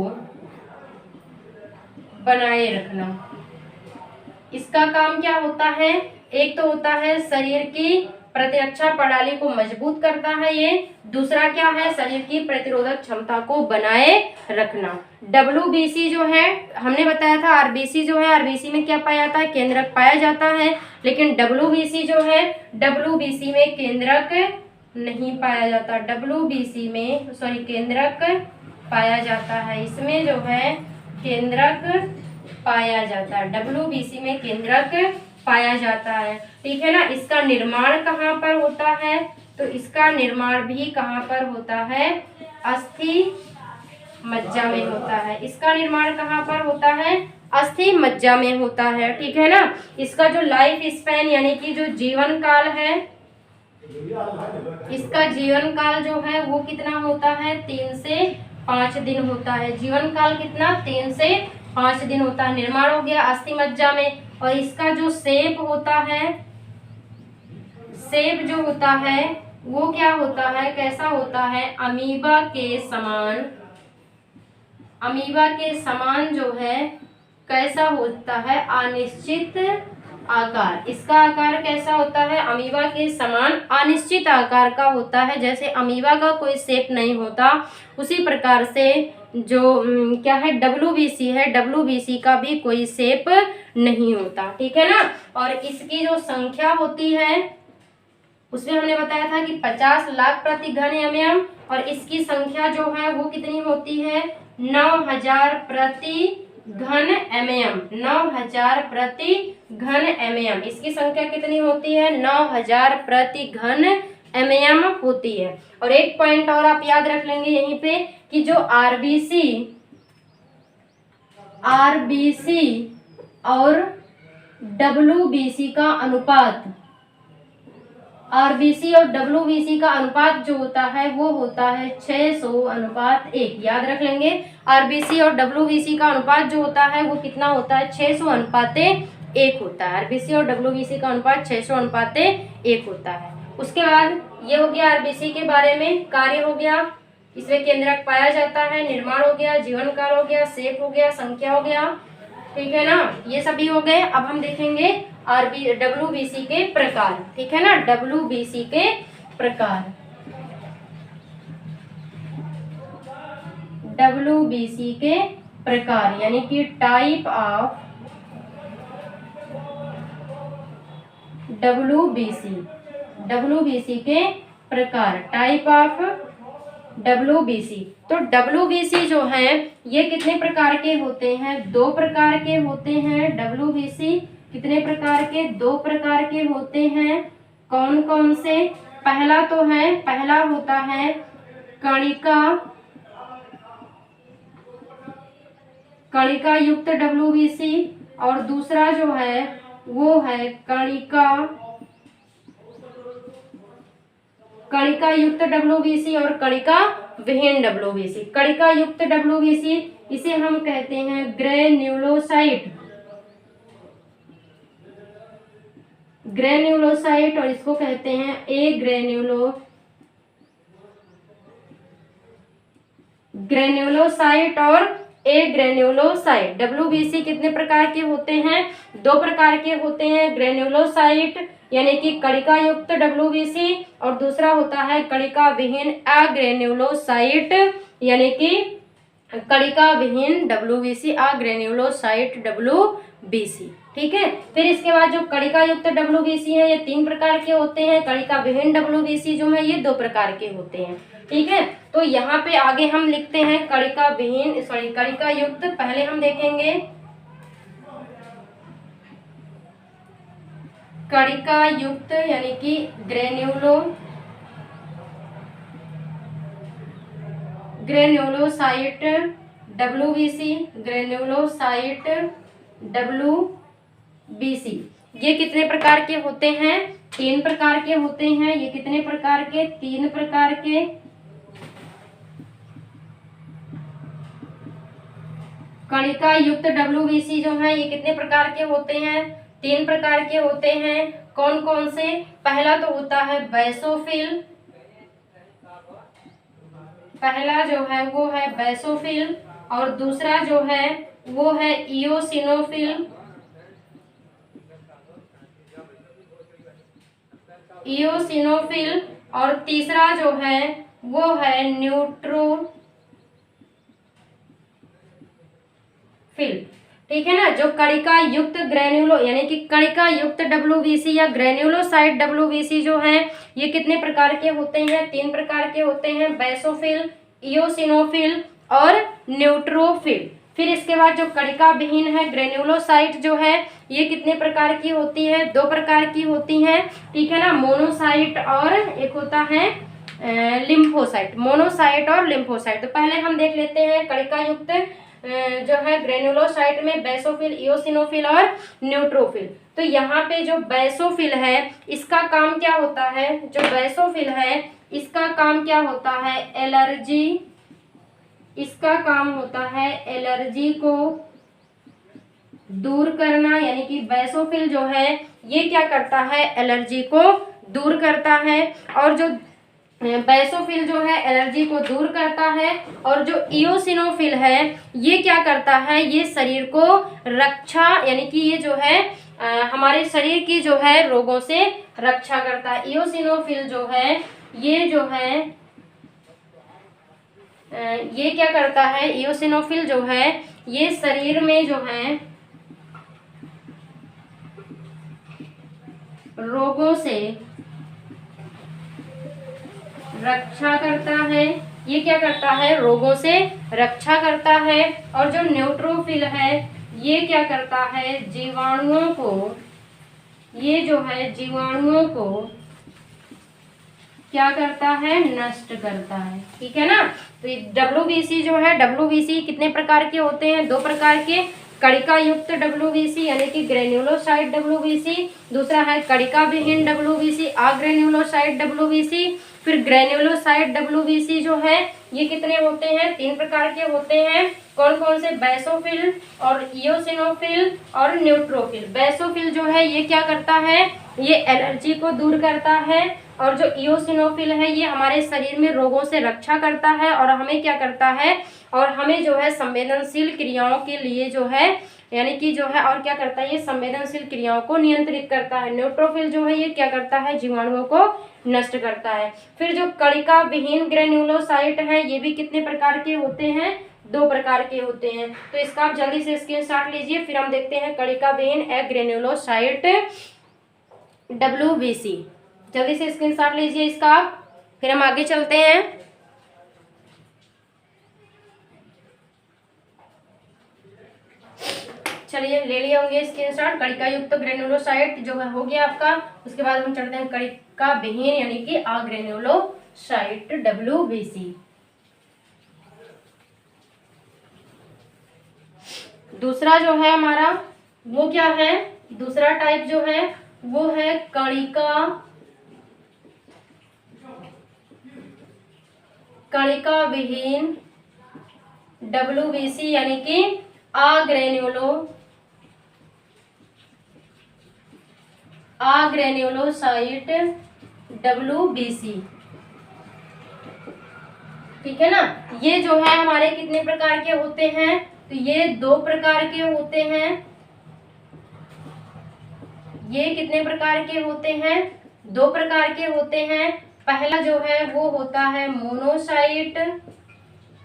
बनाए रखना। इसका काम क्या होता है, एक तो होता है शरीर की प्रतिरक्षा प्रणाली को मजबूत करता है ये, दूसरा क्या है, शरीर की प्रतिरोधक क्षमता को बनाए रखना। WBC जो है हमने बताया था, RBC जो है, RBC में क्या पाया जाता है, केंद्रक पाया जाता है। लेकिन WBC जो है, WBC में केंद्रक नहीं पाया जाता। WBC में केंद्रक पाया जाता है। इसमें जो है केंद्रक पाया जाता है। WBC में केंद्रक पाया जाता है। ठीक है ना। इसका निर्माण कहाँ पर होता है, तो इसका निर्माण भी कहाँ पर होता है, अस्थि मज्जा में होता है। इसका निर्माण कहाँ पर होता है, अस्थि मज्जा में होता है। ठीक है ना। इसका जो लाइफ स्पैन यानी कि जो जीवन काल है, इसका जीवन काल जो है वो कितना होता है, 3 से 5 दिन होता है। जीवन काल कितना, 3 से 5 दिन होता है। निर्माण हो गया अस्थि मज्जा में। और इसका जो शेप होता है, शेप जो होता है वो क्या होता है, कैसा होता है, अमीबा के समान। अमीबा के समान जो है कैसा होता है, अनिश्चित आकार, इसका आकार कैसा होता है? अमीबा के समान अनिश्चित आकार का होता है। जैसे अमीबा का कोई शेप नहीं होता, उसी प्रकार से जो क्या है WBC है, WBC का भी कोई शेप नहीं होता। ठीक है ना। और इसकी जो संख्या होती है उसमें हमने बताया था कि 50 लाख प्रति घन mm, और इसकी संख्या जो है वो कितनी होती है? 9000 प्रति घन mm, 9000 प्रति घन mm। इसकी संख्या कितनी होती है? 9000 प्रति घन mm होती है। और एक पॉइंट और आप याद रख लेंगे यहीं पे कि जो RBC और WBC का अनुपात, RBC और WBC का अनुपात जो होता है वो होता है 600:1। याद रख लेंगे, RBC और WBC का अनुपात जो होता है वो कितना होता है? 600:1 होता है। RBC और WBC का अनुपात 600:1 होता है। उसके बाद ये हो गया RBC के बारे में। कार्य हो गया, इसमें केंद्रक पाया जाता है, निर्माण हो गया, जीवन काल हो गया, शेप हो गया, संख्या हो गया। ठीक है ना, ये सभी हो गए। अब हम देखेंगे WBC के प्रकार। ठीक है ना, WBC के प्रकार। WBC के प्रकार यानी कि टाइप ऑफ WBC के प्रकार, टाइप ऑफ WBC। तो WBC जो है ये कितने प्रकार के होते हैं? 2 प्रकार के होते हैं। WBC कितने प्रकार के? 2 प्रकार के होते हैं। कौन कौन से? पहला होता है कणिका युक्त WBC, और दूसरा जो है वो है कणिका युक्त WBC और कणिका विहीन WBC। कणिका युक्त WBC इसे हम कहते हैं ग्रेन्युलोसाइट, और इसको कहते हैं ग्रेन्युलोसाइट और ग्रेन्युलोसाइट। WBC कितने प्रकार के होते हैं? 2 प्रकार के होते हैं। ग्रेन्युलोसाइट यानी कि कणिका युक्त WBC, और दूसरा होता है कणिका विहीन अग्रेन्युलोसाइट यानी कि कणिका विहीन WBC, अग्रेन्युलोसाइट WBC। ठीक है। फिर इसके बाद जो कणिका युक्त WBC है ये 3 प्रकार के होते हैं। कणिका विहीन WBC जो है ये 2 प्रकार के होते हैं। ठीक है। तो यहाँ पे आगे हम लिखते हैं कणिका युक्त। पहले हम देखेंगे कणिका युक्त यानी कि ग्रेन्युलोसाइट WBC। ये कितने प्रकार के होते हैं? 3 प्रकार के होते हैं। ये कितने प्रकार के? 3 प्रकार के। कणिका युक्त WBC जो है ये कितने प्रकार के होते हैं? 3 प्रकार के होते हैं। कौन कौन से? पहला तो होता है बेसोफिल, पहला जो है वो है बेसोफिल, और दूसरा जो है वो है इओसिनोफिल, और तीसरा जो है वो है न्यूट्रोफिल। ठीक है ना। जो कणिका युक्त यानी कि कणिका युक्त WBC या ग्रेन्युलोसाइट WBC जो है ये कितने प्रकार के होते हैं? 3 प्रकार के होते हैं। बेसोफिल, इओसिनोफिल और न्यूट्रोफिल। फिर इसके बाद जो कणिका विहीन है ग्रेन्युलोसाइट जो है ये कितने प्रकार की होती है? 2 प्रकार की होती है। ठीक है ना, मोनोसाइट और एक होता है लिम्फोसाइट। मोनोसाइट और लिम्फोसाइट। तो पहले हम देख लेते हैं कणिका युक्त जो है ग्रेन्युलोसाइट में बेसोफिल, इओसिनोफिल और न्यूट्रोफिल। तो यहाँ पे जो बेसोफिल है इसका काम क्या होता है? जो बेसोफिल है इसका काम क्या होता है? इसका काम होता है एलर्जी को दूर करना, यानी कि बेसोफिल जो है ये क्या करता है? एलर्जी को दूर करता है। और जो बेसोफिल जो है एलर्जी को दूर करता है, और जो इओसिनोफिल है ये क्या करता है? ये शरीर को रक्षा यानी कि ये जो है हमारे शरीर की जो है रोगों से रक्षा करता है। इयोसिनोफिल जो है ये जो है ये क्या करता है, इयोसिनोफिल जो है ये शरीर में जो है रोगों से रक्षा करता है। ये क्या करता है, रोगों से रक्षा करता है। और जो न्यूट्रोफिल है ये क्या करता है, जीवाणुओं को, ये जो है जीवाणुओं को क्या करता है, नष्ट करता है। ठीक है ना। तो WBC जो है, WBC कितने प्रकार के होते हैं, 2 प्रकार के, कणिका युक्त WBC यानी कि ग्रेन्युलोसाइट WBC, दूसरा है कणिका विहीन WBC अग्रेन्युलोसाइट WBC। फिर ग्रेन्युलोसाइट WBC जो है ये कितने होते हैं, 3 प्रकार के होते हैं। कौन कौन से, बेसोफिल और इयोसिनोफिल और न्यूट्रोफिल। बेसोफिल जो है ये क्या करता है, ये एलर्जी को दूर करता है। और जो इयोसिनोफिल है ये हमारे शरीर में रोगों से रक्षा करता है और हमें क्या करता है, और हमें जो है संवेदनशील क्रियाओं के लिए जो है, यानी कि जो है, और क्या करता है, ये संवेदनशील क्रियाओं को नियंत्रित करता है। न्यूट्रोफिल जो है ये क्या करता है, जीवाणुओं को नष्ट करता है। फिर जो कणिका विहीन ग्रेन्युलोसाइट है ये भी कितने प्रकार के होते हैं, 2 प्रकार के होते हैं। तो इसका आप जल्दी से स्क्रीनशॉट लीजिए। फिर हम देखते हैं कणिका विहीन ग्रेन्युलोसाइट WBC। जल्दी से स्क्रीनशॉट लीजिए इसका आप, फिर हम आगे चलते हैं। चलिए ले लिए होंगे स्क्रीनशॉट। कणिका युक्त ग्रेन्युलोसाइट जो है हो गया आपका। उसके बाद हम चलते हैं कणिका विहीन यानी कि अग्रेन्युलोसाइट WBC। दूसरा जो है हमारा वो क्या है, दूसरा टाइप जो है वो है कणिका विहीन WBC यानी कि अग्रेन्युलोसाइट WBC। ठीक है ना। ये जो है हमारे कितने प्रकार के होते हैं, तो ये 2 प्रकार के होते हैं। ये कितने प्रकार के होते हैं, 2 प्रकार के होते हैं। पहला जो है वो होता है मोनोसाइट,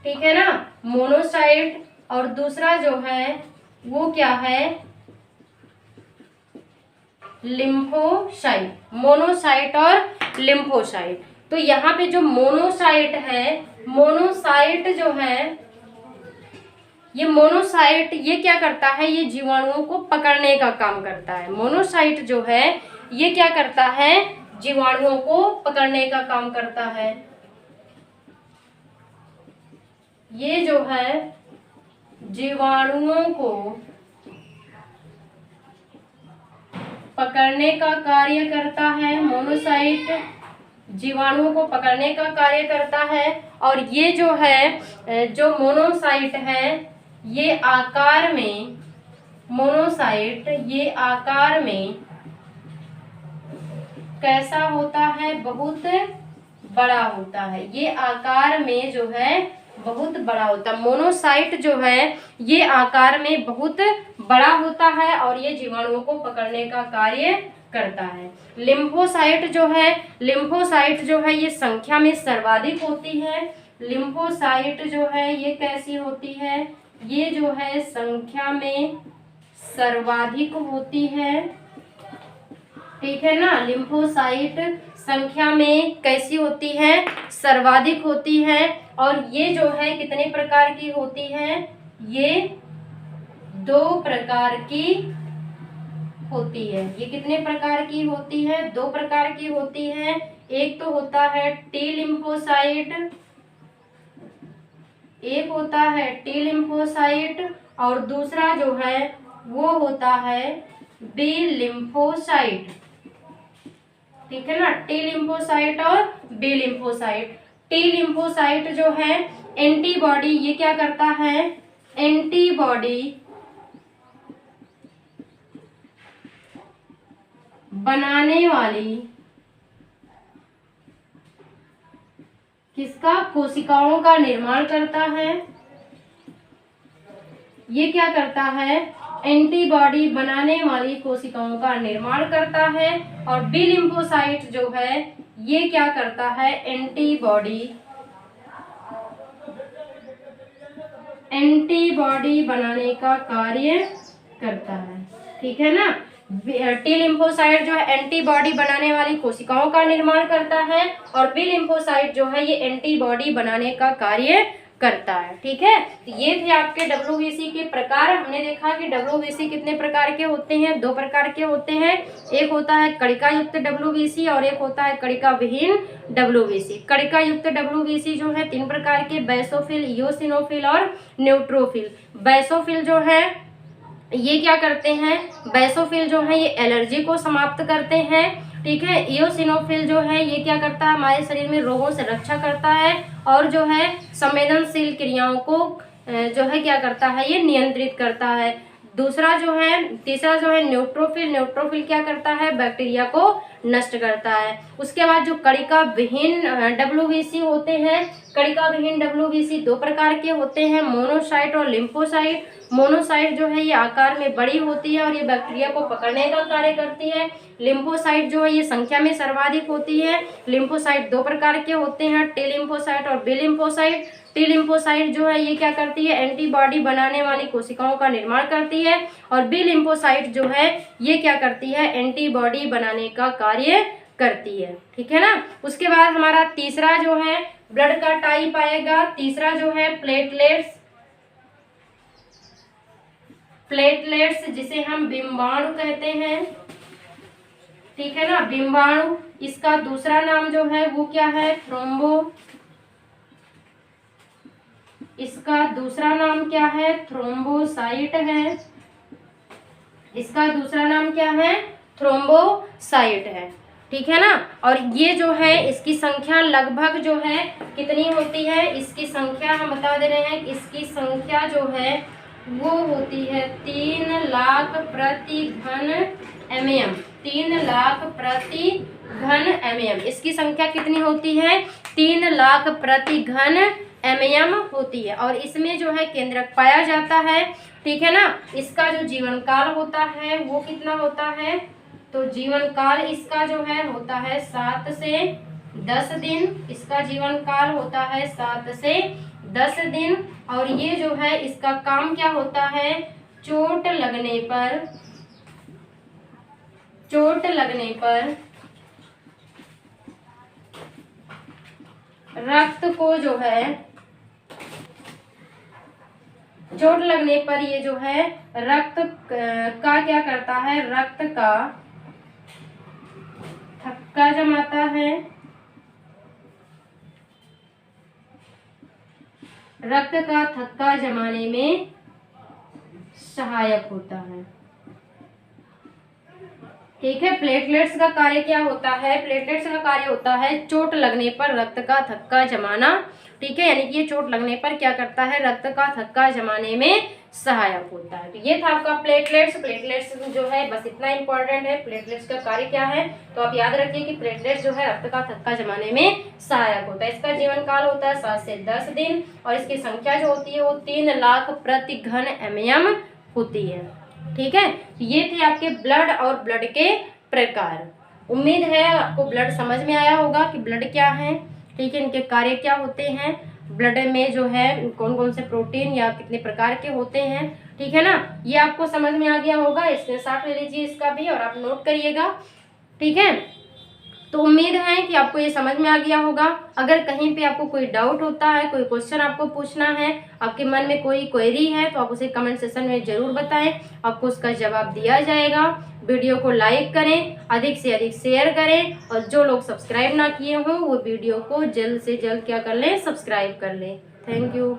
ठीक है ना, मोनोसाइट। और दूसरा जो है वो क्या है, लिम्फोसाइट। मोनोसाइट और लिम्फोसाइट। तो यहाँ पे जो मोनोसाइट है, मोनोसाइट जो है ये मोनोसाइट ये क्या करता है, ये जीवाणुओं को पकड़ने का काम करता है। मोनोसाइट जो है ये क्या करता है, जीवाणुओं को पकड़ने का काम करता है। ये जो है जीवाणुओं को पकड़ने का कार्य करता है। मोनोसाइट जीवाणुओं को पकड़ने का कार्य करता है। और ये जो है जो मोनोसाइट है ये आकार में, मोनोसाइट ये आकार में कैसा होता है, बहुत बड़ा होता है। ये आकार में जो है बहुत बड़ा होता है। मोनोसाइट जो है ये आकार में बहुत बड़ा होता है और ये जीवाणुओं को पकड़ने का कार्य करता है। लिम्फोसाइट जो है, लिम्फोसाइट जो है ये संख्या में सर्वाधिक होती है। लिम्फोसाइट जो है ये कैसी होती है, ये जो है संख्या में सर्वाधिक होती है। ठीक है ना। लिम्फोसाइट संख्या में कैसी होती है, सर्वाधिक होती है। और ये जो है कितने प्रकार की होती है, ये 2 प्रकार की होती है। ये कितने प्रकार की होती है, 2 प्रकार की होती है। एक तो होता है टी लिम्फोसाइट, एक होता है टी लिम्फोसाइट और दूसरा जो है वो होता है बी लिम्फोसाइट। ठीक है ना। टी लिम्फोसाइट और बी लिम्फोसाइट। टी लिम्फोसाइट जो है एंटीबॉडी, ये क्या करता है, एंटीबॉडी बनाने वाली किसका, कोशिकाओं का निर्माण करता है। ये क्या करता है, एंटीबॉडी बनाने वाली कोशिकाओं का निर्माण करता है। और बी लिम्फोसाइट जो है ये क्या करता है, एंटीबॉडी बनाने का कार्य करता है। ठीक है ना। टी लिम्फोसाइट जो है एंटीबॉडी बनाने वाली कोशिकाओं का निर्माण करता है और बी लिम्फोसाइट जो है ये एंटीबॉडी बनाने का कार्य करता है। ठीक है, तो ये थे आपके डब्ल्यूबीसी के प्रकार। हमने देखा कि डब्ल्यूबीसी कितने प्रकार के होते हैं, 2 प्रकार के होते हैं। एक होता है कणिका युक्त डब्ल्यूबीसी और एक होता है कणिका विहीन डब्ल्यूबीसी। कणिका युक्त डब्ल्यूबीसी जो है 3 प्रकार के, बेसोफिल, इओसिनोफिल और न्यूट्रोफिल। बेसोफिल जो है ये क्या करते हैं, बेसोफिल जो है ये एलर्जी को समाप्त करते हैं। ठीक है, इओसिनोफिल जो है ये क्या करता है, हमारे शरीर में रोगों से रक्षा करता है और जो है संवेदनशील क्रियाओं को जो है क्या करता है, ये नियंत्रित करता है। तीसरा जो है न्यूट्रोफिल। न्यूट्रोफिल क्या करता है, बैक्टीरिया को नष्ट करता है। उसके बाद जो कणिका विहीन डब्ल्यूबीसी होते हैं, कणिका विहीन डब्ल्यूबीसी 2 प्रकार के होते हैं, मोनोसाइट और लिम्फोसाइट। मोनोसाइट जो है ये आकार में बड़ी होती है और ये बैक्टीरिया को पकड़ने का कार्य करती है। लिम्फोसाइट जो है ये संख्या में सर्वाधिक होती है। लिम्फोसाइट 2 प्रकार के होते हैं, टी लिम्फोसाइट और बी लिम्फोसाइट। टी लिम्फोसाइट जो है ये क्या करती है, एंटीबॉडी बनाने वाली कोशिकाओं का निर्माण करती है और बी लिम्फोसाइट जो है ये क्या करती है, एंटीबॉडी बनाने का कार्य करती है। ठीक है ना। उसके बाद हमारा तीसरा जो है ब्लड का टाइप आएगा। तीसरा जो है प्लेटलेट्स जिसे हम बिंबाणु कहते हैं। ठीक है ना, बिंबाणु। इसका दूसरा नाम जो है वो क्या है, इसका दूसरा नाम क्या है, थ्रोम्बोसाइट है। इसका दूसरा नाम क्या है, थ्रोम्बोसाइट है। ठीक है ना। और ये जो है इसकी संख्या लगभग जो है कितनी होती है, इसकी संख्या हम बता दे रहे हैं, इसकी संख्या जो है वो होती है 3 लाख प्रति घन mm। 3 लाख प्रति घन mm इसकी संख्या कितनी होती है, 3 लाख प्रति घन mm होती है। और इसमें जो है केंद्रक पाया जाता है। ठीक है ना। इसका जो जीवन काल होता है वो कितना होता है, तो जीवन काल इसका जो है होता है 7 से 10 दिन। इसका जीवन काल होता है 7 से 10 दिन। और ये जो है इसका काम क्या होता है, चोट लगने पर रक्त को जो है, चोट लगने पर ये जो है रक्त का क्या करता है, रक्त का थक्का जमाता है। रक्त का थक्का जमाने में सहायक होता है। ठीक है। प्लेटलेट्स का कार्य क्या होता है, प्लेटलेट्स का कार्य होता है चोट लगने पर रक्त का थक्का जमाना। ठीक है, यानी कि ये चोट लगने पर क्या करता है, रक्त का थक्का जमाने में सहायक होता है। तो ये था आपका प्लेटलेट्स जो है बस इतना इंपॉर्टेंट है। प्लेटलेट्स का कार्य क्या है, तो आप याद रखिए कि प्लेटलेट्स जो है रक्त का थक्का जमाने में सहायक होता है। इसका जीवन काल होता है 7 से 10 दिन और इसकी संख्या जो होती है वो 3 लाख प्रति घन mm होती है। ठीक है, तो ये थे आपके ब्लड और ब्लड के प्रकार। उम्मीद है आपको ब्लड समझ में आया होगा कि ब्लड क्या है। ठीक है, इनके कार्य क्या होते हैं, ब्लड में जो है कौन कौन से प्रोटीन या कितने प्रकार के होते हैं। ठीक है ना, ये आपको समझ में आ गया होगा। स्क्रीनशॉट ले लीजिए इसका भी और आप नोट करिएगा। ठीक है, तो उम्मीद है कि आपको ये समझ में आ गया होगा। अगर कहीं पे आपको कोई डाउट होता है, कोई क्वेश्चन आपको पूछना है, आपके मन में कोई क्वेरी है, तो आप उसे कमेंट सेक्शन में जरूर बताएं, आपको उसका जवाब दिया जाएगा। वीडियो को लाइक करें, अधिक से अधिक शेयर करें और जो लोग सब्सक्राइब ना किए हों वो वीडियो को जल्द से जल्द क्या कर लें, सब्सक्राइब कर लें। Thank you.